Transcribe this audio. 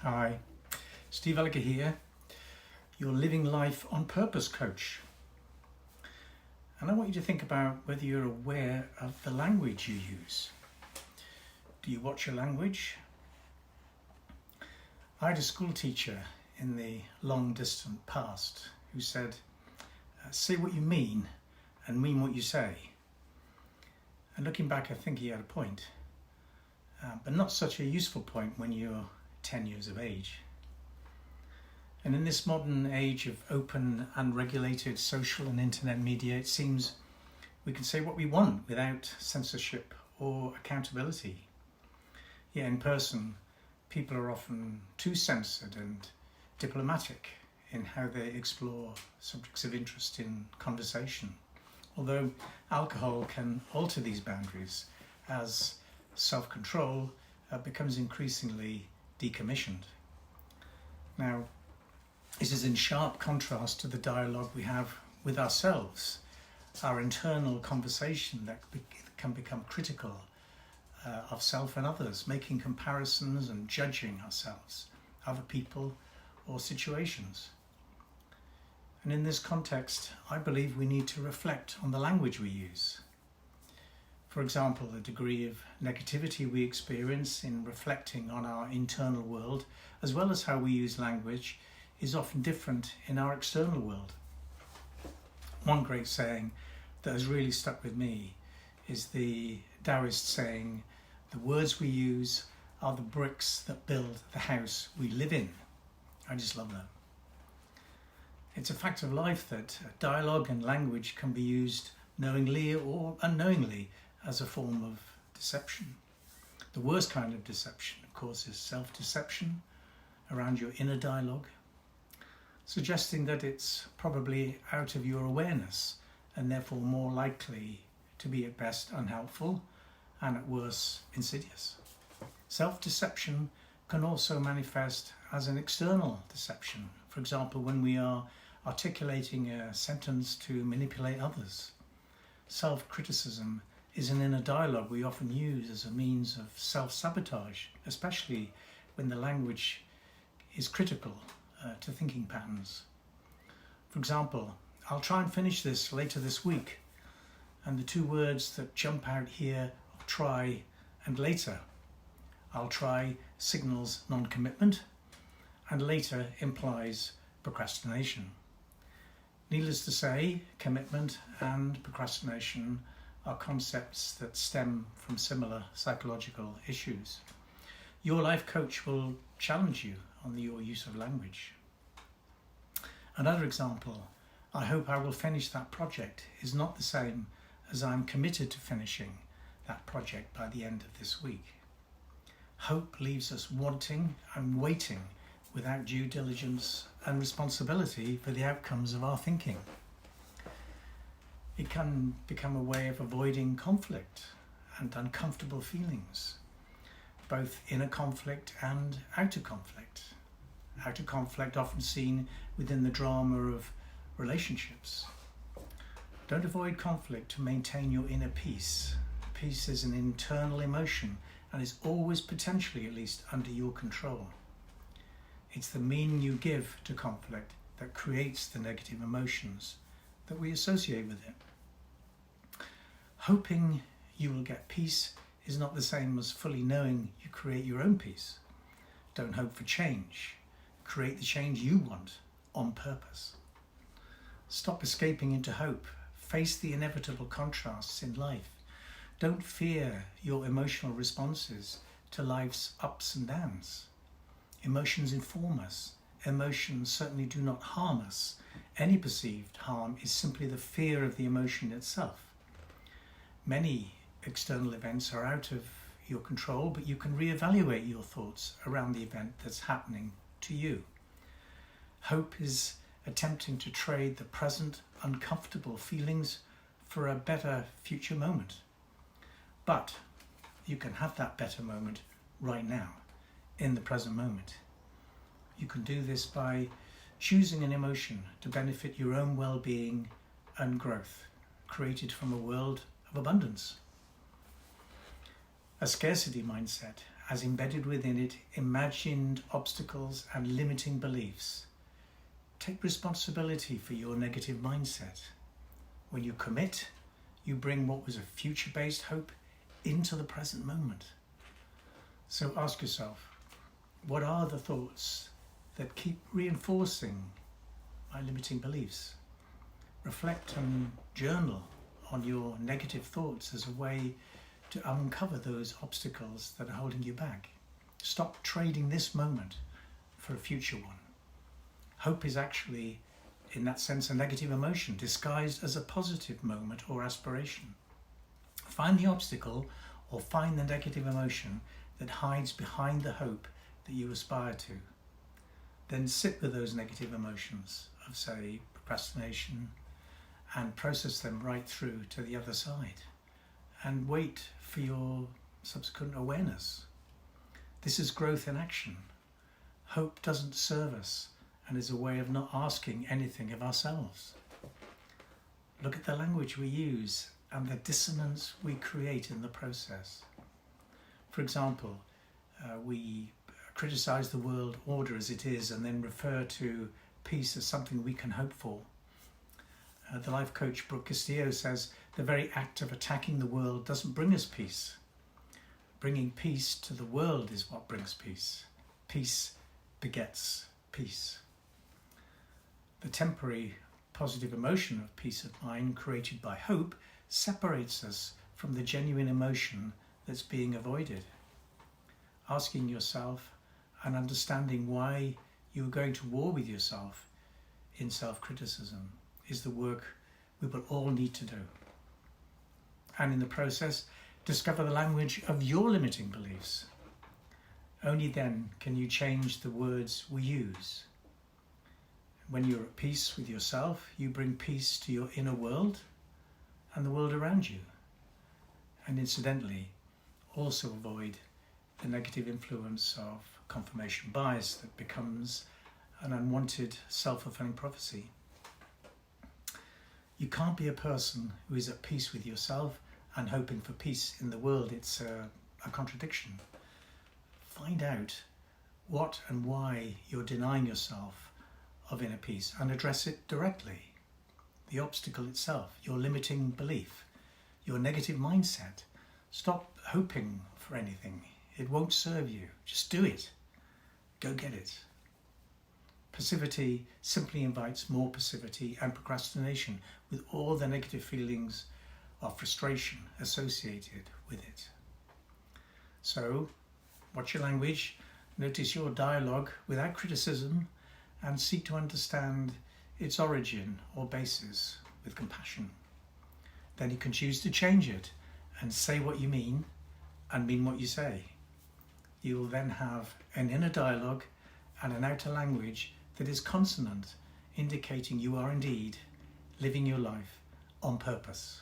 Hi, Steve Elliker here, your Living Life on Purpose coach. And I want you to think about whether you're aware of the language you use. Do you watch your language? I had a school teacher in the long distant past who said, say what you mean and mean what you say. And looking back, I think he had a point, but not such a useful point when you're 10 years of age. And in this modern age of open, unregulated social and internet media, it seems we can say what we want without censorship or accountability. Yet in person, people are often too censored and diplomatic in how they explore subjects of interest in conversation. Although alcohol can alter these boundaries as self-control becomes increasingly decommissioned. Now, this is in sharp contrast to the dialogue we have with ourselves, our internal conversation that can become critical of self and others, making comparisons and judging ourselves, other people or situations. And in this context, I believe we need to reflect on the language we use. For example, the degree of negativity we experience in reflecting on our internal world, as well as how we use language, is often different in our external world. One great saying that has really stuck with me is the Taoist saying, the words we use are the bricks that build the house we live in. I just love that. It's a fact of life that dialogue and language can be used knowingly or unknowingly as a form of deception. The worst kind of deception, of course, is self-deception around your inner dialogue, suggesting that it's probably out of your awareness and therefore more likely to be at best unhelpful and at worst insidious. Self-deception can also manifest as an external deception. For example, when we are articulating a sentence to manipulate others. Self-criticism is an inner dialogue we often use as a means of self-sabotage, especially when the language is critical to thinking patterns. For example, I'll try and finish this later this week, and the two words that jump out here are try and later. I'll try signals non-commitment, and later implies procrastination. Needless to say, commitment and procrastination are concepts that stem from similar psychological issues. Your life coach will challenge you on your use of language. Another example, I hope I will finish that project, is not the same as I'm committed to finishing that project by the end of this week. Hope leaves us wanting and waiting without due diligence and responsibility for the outcomes of our thinking. It can become a way of avoiding conflict and uncomfortable feelings, both inner conflict and outer conflict. Outer conflict often seen within the drama of relationships. Don't avoid conflict to maintain your inner peace. Peace is an internal emotion and is always potentially at least under your control. It's the meaning you give to conflict that creates the negative emotions that we associate with it. Hoping you will get peace is not the same as fully knowing you create your own peace. Don't hope for change. Create the change you want on purpose. Stop escaping into hope. Face the inevitable contrasts in life. Don't fear your emotional responses to life's ups and downs. Emotions inform us. Emotions certainly do not harm us. Any perceived harm is simply the fear of the emotion itself. Many external events are out of your control, but you can reevaluate your thoughts around the event that's happening to you. Hope is attempting to trade the present uncomfortable feelings for a better future moment. But you can have that better moment right now, in the present moment. You can do this by choosing an emotion to benefit your own well-being and growth, created from a world of abundance. A scarcity mindset has embedded within it imagined obstacles and limiting beliefs. Take responsibility for your negative mindset. When you commit, you bring what was a future-based hope into the present moment. So ask yourself, what are the thoughts that keep reinforcing my limiting beliefs? Reflect and journal on your negative thoughts as a way to uncover those obstacles that are holding you back. Stop trading this moment for a future one. Hope is actually, in that sense, a negative emotion disguised as a positive moment or aspiration. Find the obstacle or find the negative emotion that hides behind the hope that you aspire to. Then sit with those negative emotions of, say, procrastination, and process them right through to the other side and wait for your subsequent awareness. This is growth in action. Hope doesn't serve us and is a way of not asking anything of ourselves. Look at the language we use and the dissonance we create in the process. For example, we criticize the world order as it is and then refer to peace as something we can hope for. The life coach Brooke Castillo says the very act of attacking the world doesn't bring us peace. Bringing peace to the world is what brings peace. Peace begets peace. The temporary positive emotion of peace of mind created by hope separates us from the genuine emotion that's being avoided. Asking yourself and understanding why you're going to war with yourself in self-criticism is the work we will all need to do. And in the process, discover the language of your limiting beliefs. Only then can you change the words we use. When you're at peace with yourself, you bring peace to your inner world and the world around you. And incidentally, also avoid the negative influence of confirmation bias that becomes an unwanted self-fulfilling prophecy. You can't be a person who is at peace with yourself and hoping for peace in the world. It's a contradiction. Find out what and why you're denying yourself of inner peace and address it directly. The obstacle itself, your limiting belief, your negative mindset. Stop hoping for anything. It won't serve you. Just do it. Go get it. Passivity simply invites more passivity and procrastination with all the negative feelings of frustration associated with it. So, watch your language, notice your dialogue without criticism, and seek to understand its origin or basis with compassion. Then you can choose to change it and say what you mean and mean what you say. You will then have an inner dialogue and an outer language that is consonant, indicating you are indeed living your life on purpose.